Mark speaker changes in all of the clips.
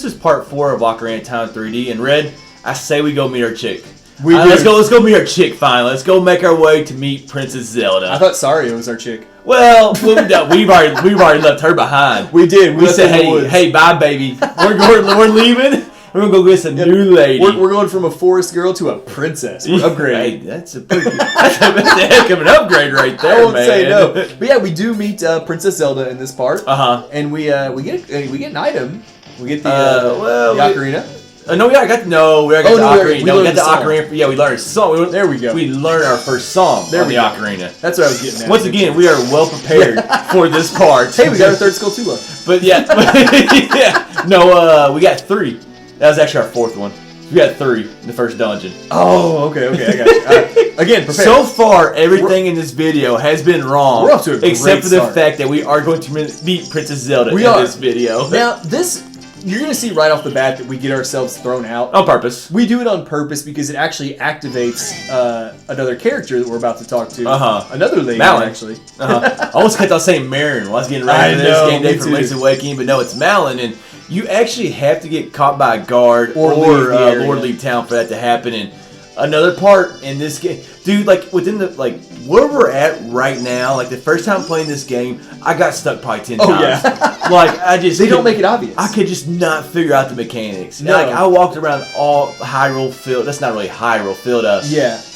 Speaker 1: this is part 4 of Ocarina of Time 3D. And Red, I say we go meet our chick.
Speaker 2: Let's
Speaker 1: go meet our chick finally. Let's go make our way to meet Princess Zelda.
Speaker 2: I thought Sario was our chick.
Speaker 1: Well, we've already left her behind.
Speaker 2: We did.
Speaker 1: We said, hey, bye, baby. We're leaving. We're gonna go get some new lady.
Speaker 2: We're going from a forest girl to a princess. We're upgrading.
Speaker 1: Hey, that's a heck of an upgrade right there,
Speaker 2: I won't
Speaker 1: man.
Speaker 2: say no. But yeah, we do meet Princess Zelda in this part. And we get an item. We get the ocarina.
Speaker 1: No, we already got the ocarina. We got the ocarina. Yeah, we learned a song.
Speaker 2: There we go.
Speaker 1: We learned our first song on the ocarina.
Speaker 2: That's what I was getting at.
Speaker 1: Once again, we are well prepared for this part.
Speaker 2: Hey, we got our third skull too.
Speaker 1: But yeah, we got 3. That was actually our 4th one. We got 3 in the first dungeon.
Speaker 2: Oh, okay, I got you. Again, prepared.
Speaker 1: So far, everything in this video has been wrong.
Speaker 2: We're off to a great
Speaker 1: except for the
Speaker 2: start.
Speaker 1: fact that we are going to meet Princess Zelda in this video.
Speaker 2: Now, you're going to see right off the bat that we get ourselves thrown out.
Speaker 1: On purpose.
Speaker 2: We do it on purpose because it actually activates another character that we're about to talk to. Another lady,
Speaker 1: Malon.
Speaker 2: actually.
Speaker 1: I almost kept on saying Marin while I was getting ready for this game day for Link's Awakening, but no, it's Malon, and you actually have to get caught by a guard or leave town for that to happen. And another part in this game, dude, like within the where we're at right now, like the first time playing this game, I got stuck probably 10 times.
Speaker 2: Yeah.
Speaker 1: Like
Speaker 2: they don't make it obvious.
Speaker 1: I could just not figure out the mechanics.
Speaker 2: No.
Speaker 1: Like I walked around all Hyrule Field. That's not really Hyrule Field.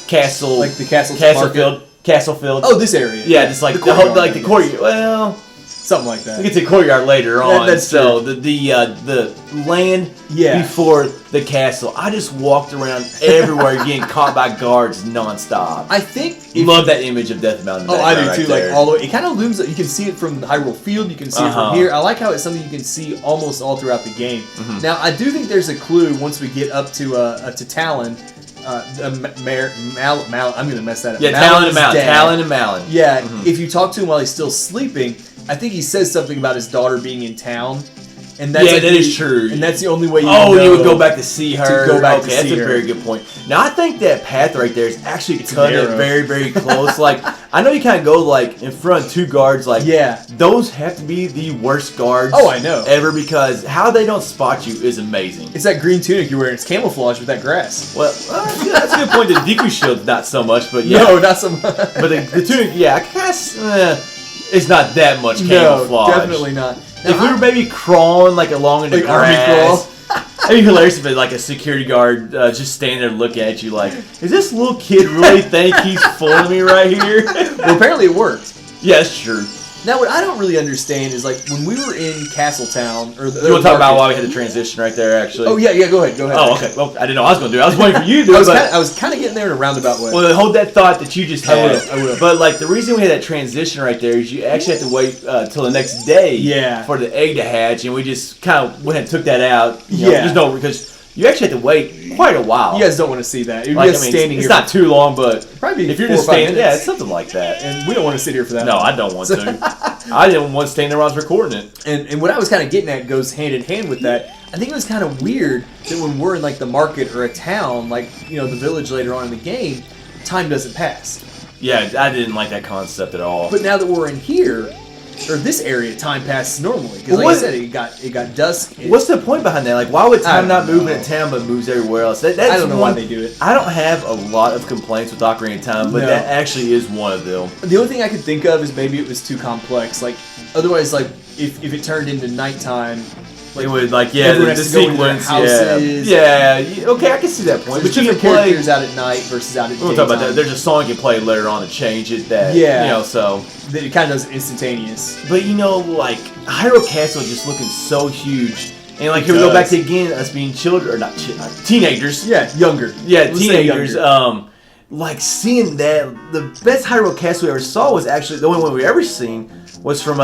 Speaker 1: Castle.
Speaker 2: Like the castle
Speaker 1: field. Castle Field.
Speaker 2: Oh, this area.
Speaker 1: Yeah, just like the courtyard. Well,
Speaker 2: something like that.
Speaker 1: We get to the courtyard later on.
Speaker 2: That's
Speaker 1: so the land before the castle. I just walked around everywhere getting caught by guards nonstop.
Speaker 2: I think
Speaker 1: love that image of Death Mountain.
Speaker 2: Oh, I do too. Like all the way. It kind of looms up. You can see it from the Hyrule Field. You can see it from here. I like how it's something you can see almost all throughout the game. Now, I do think there's a clue once we get up to Talon. Malon. I'm gonna mess that up.
Speaker 1: Yeah, Talon and Malon.
Speaker 2: Yeah, if you talk to him while he's still sleeping, I think he says something about his daughter being in town. And that's
Speaker 1: that is true.
Speaker 2: And that's the only way you
Speaker 1: you would go back to see her.
Speaker 2: That's
Speaker 1: a very good point. Now, I think that path right there is actually cut it very, very close. Like, I know you kind of go, like, in front of 2 guards. Like, those have to be the worst guards
Speaker 2: I know.
Speaker 1: ever because how they don't spot you is amazing.
Speaker 2: It's that green tunic you're wearing. It's camouflage with that grass.
Speaker 1: Well, that's a good point. The Deku Shield, not so much, but
Speaker 2: No, not so much.
Speaker 1: But the tunic, I guess it's not that much camouflage.
Speaker 2: No, definitely not. Now,
Speaker 1: if we were maybe crawling along in the grass, it'd be hilarious if like a security guard just standing there looking at you like, is this little kid really think he's fooling me right here?
Speaker 2: Well, apparently it worked.
Speaker 1: Yeah, it's true.
Speaker 2: Now, what I don't really understand is like when we were in Castle Town, or
Speaker 1: you want to talk about why we had the transition right there? Actually.
Speaker 2: Oh yeah, go ahead.
Speaker 1: Oh, okay. Well, I didn't know what I was going to do. I was waiting for you to do it.
Speaker 2: I was kind of getting there in a roundabout way.
Speaker 1: Well, hold that thought that you just had.
Speaker 2: I will.
Speaker 1: But like the reason we had that transition right there is you actually have to wait till the next day. For the egg to hatch, and we just kind of went and took that out. Because you actually have to wait quite a while.
Speaker 2: You guys don't want to see that. You're just standing here.
Speaker 1: It's not too long, but
Speaker 2: probably
Speaker 1: if you're just standing, it's something like that.
Speaker 2: And we don't want to sit here for that.
Speaker 1: No, I don't want to. I didn't want to stand there while I was recording it.
Speaker 2: And what I was kind of getting at goes hand in hand with that. I think it was kind of weird that when we're in like the market or a town, like the village later on in the game, time doesn't pass.
Speaker 1: Yeah, I didn't like that concept at all.
Speaker 2: But now that we're in here, or this area, time passes normally. Because like I said, it got dusk.
Speaker 1: What's the point behind that? Like, why would time not move in town but moves everywhere else? That's
Speaker 2: I don't know why they do it.
Speaker 1: I don't have a lot of complaints with Ocarina of Time, but that actually is one of them.
Speaker 2: The only thing I could think of is maybe it was too complex. Like, otherwise, like if it turned into nighttime.
Speaker 1: It would the sequence, okay, I can see that point.
Speaker 2: So but you can play characters out at night versus out at daytime.
Speaker 1: We'll talk about that. There's a song you can play later on to change it. So
Speaker 2: that it kind of does it instantaneous.
Speaker 1: But like Hyrule Castle is just looking so huge, and like here we go back to again us being children or not teenagers.
Speaker 2: Yeah, younger.
Speaker 1: Yeah, teenagers. Like seeing that, the best Hyrule Castle we ever saw was actually the only one we ever seen was from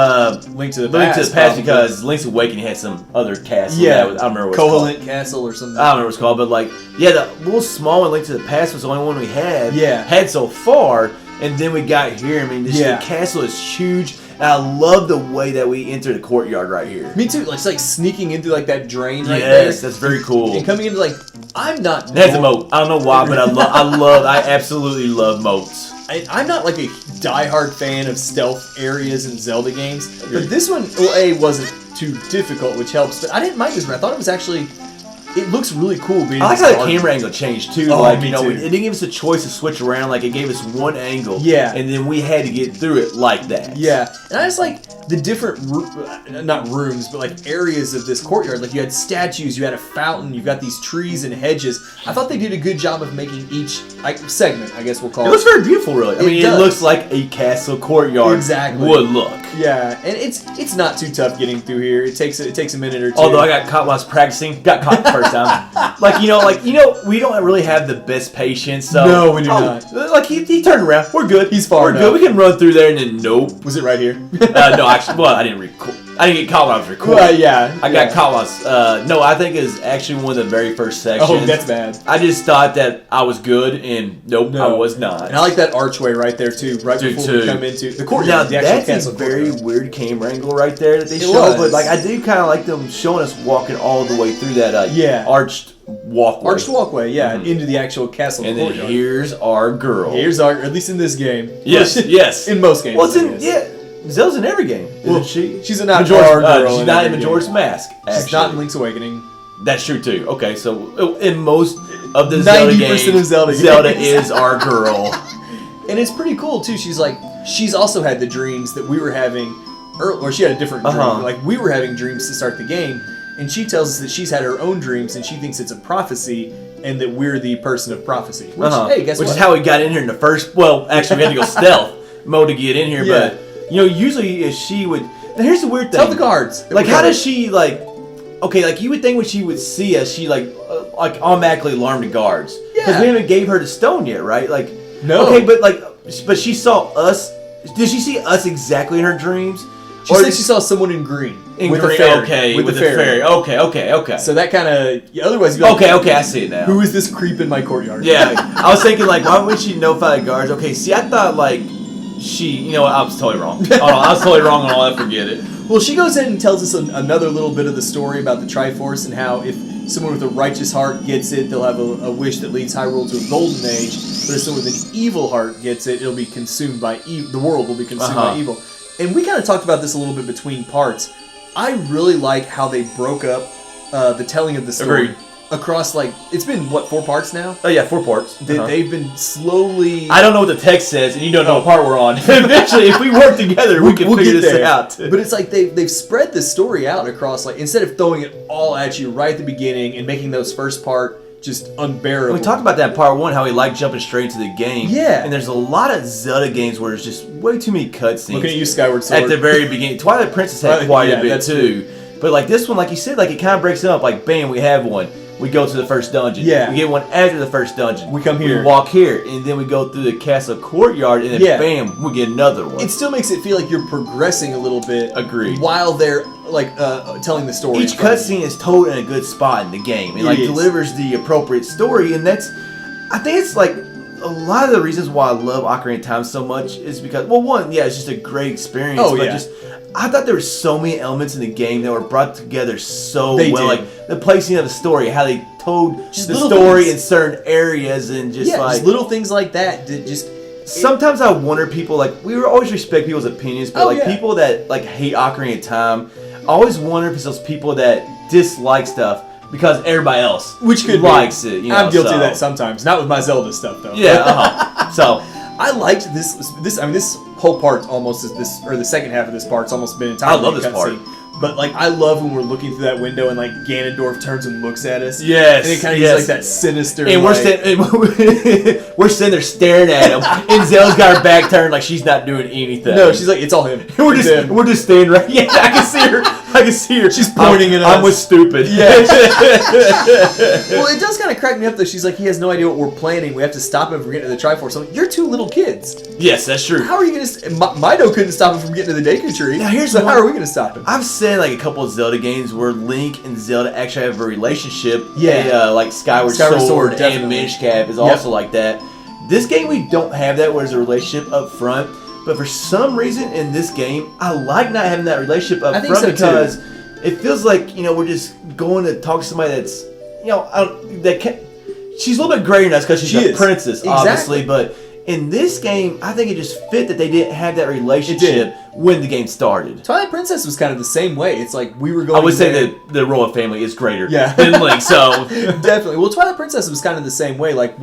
Speaker 2: Link to the Past
Speaker 1: because Link's Awakening had some other castle.
Speaker 2: Yeah,
Speaker 1: I don't remember what
Speaker 2: Koholint Castle or something.
Speaker 1: I don't remember what it's called, but like the little small one, Link to the Past, was the only one we had.
Speaker 2: Yeah,
Speaker 1: had so far, and then we got here. I mean, the castle is huge. And I love the way that we enter the courtyard right here.
Speaker 2: Me too. It's like sneaking into like that drain right
Speaker 1: there.
Speaker 2: Yes,
Speaker 1: that's very cool.
Speaker 2: And coming into like, I'm not.
Speaker 1: It has a moat. I don't know why, but I absolutely love moats.
Speaker 2: I'm not like a diehard fan of stealth areas in Zelda games, but this one, well, wasn't too difficult, which helps. But I didn't mind this one. I thought it was actually. It looks really cool. Being
Speaker 1: I like how the camera angle changed too.
Speaker 2: Oh,
Speaker 1: like
Speaker 2: me
Speaker 1: too.
Speaker 2: It
Speaker 1: didn't give us a choice to switch around. Like it gave us one angle.
Speaker 2: Yeah.
Speaker 1: And then we had to get through it like that.
Speaker 2: Yeah. And I just like the different, not rooms, but like areas of this courtyard. Like you had statues, you had a fountain, you've got these trees and hedges. I thought they did a good job of making each segment, I guess we'll call it.
Speaker 1: It looks very beautiful, really. I mean, it looks like a castle courtyard would look.
Speaker 2: Yeah, and it's not too tough getting through here. It takes a minute or two.
Speaker 1: Although I got caught while I was practicing. Got caught the first time. We don't really have the best patience. So
Speaker 2: no, we do not.
Speaker 1: Like he turned around. We're good.
Speaker 2: He's far enough.
Speaker 1: We're good. We can run through there and then nope.
Speaker 2: Was it right here?
Speaker 1: No, actually, well, I didn't record. I didn't get caught while I was recording. I got caught while I was, no, I think it was actually one of the very first sections.
Speaker 2: Oh, that's bad.
Speaker 1: I just thought that I was good, and nope, I was not.
Speaker 2: And I like that archway right there, too, before we come into the courtyard.
Speaker 1: Now, that's a very weird camera angle right there that they show, but like I do kind of like them showing us walking all the way through that arched walkway.
Speaker 2: Arched walkway, into the actual castle
Speaker 1: and
Speaker 2: courtyard.
Speaker 1: And then here's our girl.
Speaker 2: At least in this game.
Speaker 1: Yes.
Speaker 2: In most games.
Speaker 1: Well, Zelda's in every game, isn't she?
Speaker 2: She's not
Speaker 1: girl. She's not in Majora's Mask. Actually.
Speaker 2: She's not in Link's Awakening.
Speaker 1: That's true too. Okay, so in most of the
Speaker 2: 90% of
Speaker 1: Zelda is our girl,
Speaker 2: and it's pretty cool too. She's also had the dreams that we were having, or she had a different dream. Like we were having dreams to start the game, and she tells us that she's had her own dreams, and she thinks it's a prophecy, and that we're the person of prophecy. Which, hey, guess what?
Speaker 1: Which is how we got in here in the first. Well, actually, we had to go stealth mode to get in here, but. Usually if she would... Now here's the weird thing.
Speaker 2: Tell the guards.
Speaker 1: Like, how does she, like... Okay, like, you would think when she would see us, she, like automatically alarmed the guards.
Speaker 2: Yeah.
Speaker 1: Because we haven't gave her the stone yet, right? Like...
Speaker 2: No.
Speaker 1: Okay, but she saw us... Did she see us exactly in her dreams?
Speaker 2: She said she saw someone in green.
Speaker 1: With a fairy. Okay, with a fairy. Okay.
Speaker 2: So that kind of... Otherwise, you'd be like...
Speaker 1: Okay, I see it now.
Speaker 2: Who is this creep in my courtyard?
Speaker 1: Yeah. I was thinking, like, why would she notify the guards? Okay, see, I thought, like... I was totally wrong. I was totally wrong on all that. Forget it.
Speaker 2: Well, she goes in and tells us another little bit of the story about the Triforce and how if someone with a righteous heart gets it, they'll have a wish that leads Hyrule to a golden age. But if someone with an evil heart gets it, it'll be consumed by evil. The world will be consumed by evil. And we kind of talked about this a little bit between parts. I really like how they broke up the telling of the story.
Speaker 1: Agreed.
Speaker 2: Across, like, it's been, 4 parts now?
Speaker 1: Oh, yeah, 4 parts.
Speaker 2: They've been slowly...
Speaker 1: I don't know what the text says, and you don't know what part we're on. Eventually, if we work together, we can figure this out.
Speaker 2: But it's like they've spread the story out across, like, instead of throwing it all at you right at the beginning and making those first part just unbearable.
Speaker 1: We talked about that in part 1, how we like jumping straight into the game.
Speaker 2: Yeah.
Speaker 1: And there's a lot of Zelda games where there's just way too many cutscenes.
Speaker 2: Looking at you, Skyward Sword.
Speaker 1: At the very beginning. Twilight Princess had quite a bit, too. But, like, this one, like you said, like, it kind of breaks it up. Like, bam, we have one. We go to the first dungeon.
Speaker 2: Yeah.
Speaker 1: We get one after the first dungeon.
Speaker 2: We come here.
Speaker 1: We walk here, and then we go through the castle courtyard, and then bam, we get another one.
Speaker 2: It still makes it feel like you're progressing a little bit.
Speaker 1: Agreed.
Speaker 2: While they're telling the story.
Speaker 1: Each cutscene is told in a good spot in the game, and delivers the appropriate story, and I think it's like a lot of the reasons why I love Ocarina of Time so much is because, well, one, it's just a great experience. I thought there were so many elements in the game that were brought together so well. Like the placing of the story, how they told the story in certain areas, and just
Speaker 2: little things like that.
Speaker 1: Sometimes I wonder, people, like, we always respect people's opinions, but people that like hate Ocarina of Time, I always wonder if it's those people that dislike stuff because everybody else likes it.
Speaker 2: I'm guilty of that sometimes. Not with my Zelda stuff though.
Speaker 1: Yeah. So
Speaker 2: I liked this. I mean, this whole part almost is this, or the second half of this part's almost been entirely.
Speaker 1: I love this part.
Speaker 2: But like, I love when we're looking through that window and like Ganondorf turns and looks at us.
Speaker 1: Yes.
Speaker 2: And it kind of gives like that sinister.
Speaker 1: And we're sitting there staring at him, and Zelda's got her back turned like she's not doing anything.
Speaker 2: No, she's like, it's all him.
Speaker 1: we're just standing right. Yeah, I can see her.
Speaker 2: She's pointing at us.
Speaker 1: I was stupid.
Speaker 2: Yeah. Well, it does kind of crack me up though. She's like, he has no idea what we're planning. We have to stop him from getting to the Triforce. I'm like, you're 2 little kids.
Speaker 1: Yes, that's true.
Speaker 2: How are you gonna? Mido couldn't stop him from getting to the Deku Tree.
Speaker 1: Now here's
Speaker 2: how are we gonna stop him?
Speaker 1: I've said like a couple of Zelda games where Link and Zelda actually have a relationship.
Speaker 2: Yeah.
Speaker 1: Like Skyward Sword and Minish Cap is also like that. This game we don't have that where there's a relationship up front. But for some reason in this game, I like not having that relationship up front because it feels like, we're just going to talk to somebody that's, she's a little bit greater than us because she's a princess, obviously, but In this game, I think it just fit that they didn't have that relationship when the game started.
Speaker 2: Twilight Princess was kind of the same way. It's like we were going.
Speaker 1: I would say that the royal family is greater
Speaker 2: Yeah.
Speaker 1: than Link, so
Speaker 2: definitely. Well, Twilight Princess was kind of the same way. Like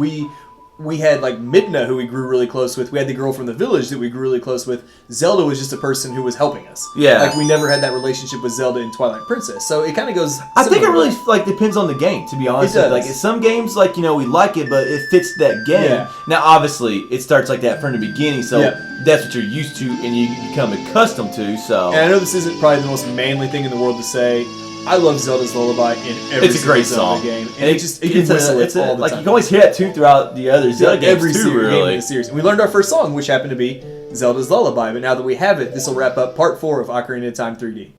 Speaker 2: we had like Midna, who we grew really close with. We had the girl from the village that we grew really close with. Zelda was just a person who was helping us.
Speaker 1: Yeah.
Speaker 2: Like we never had that relationship with Zelda in Twilight Princess. So it kind of goes.
Speaker 1: I think it really
Speaker 2: similar.
Speaker 1: depends on the game, to be honest.
Speaker 2: It does.
Speaker 1: Like some games, we like it, but it fits that game.
Speaker 2: Yeah.
Speaker 1: Now, obviously, it starts like that from the beginning, so
Speaker 2: Yeah.
Speaker 1: that's what you're used to and you become accustomed to. So
Speaker 2: And I know this isn't probably the most manly thing in the world to say. I love Zelda's Lullaby in every
Speaker 1: it's a great
Speaker 2: Zelda
Speaker 1: song.
Speaker 2: game, and
Speaker 1: And
Speaker 2: you can whistle it all the
Speaker 1: like
Speaker 2: time.
Speaker 1: you can always hear that too throughout the other Zelda games
Speaker 2: every
Speaker 1: too.
Speaker 2: game in
Speaker 1: Really,
Speaker 2: the series. And we learned our first song, which happened to be Zelda's Lullaby. But now that we have it, this will wrap up Part 4 of Ocarina of Time 3D.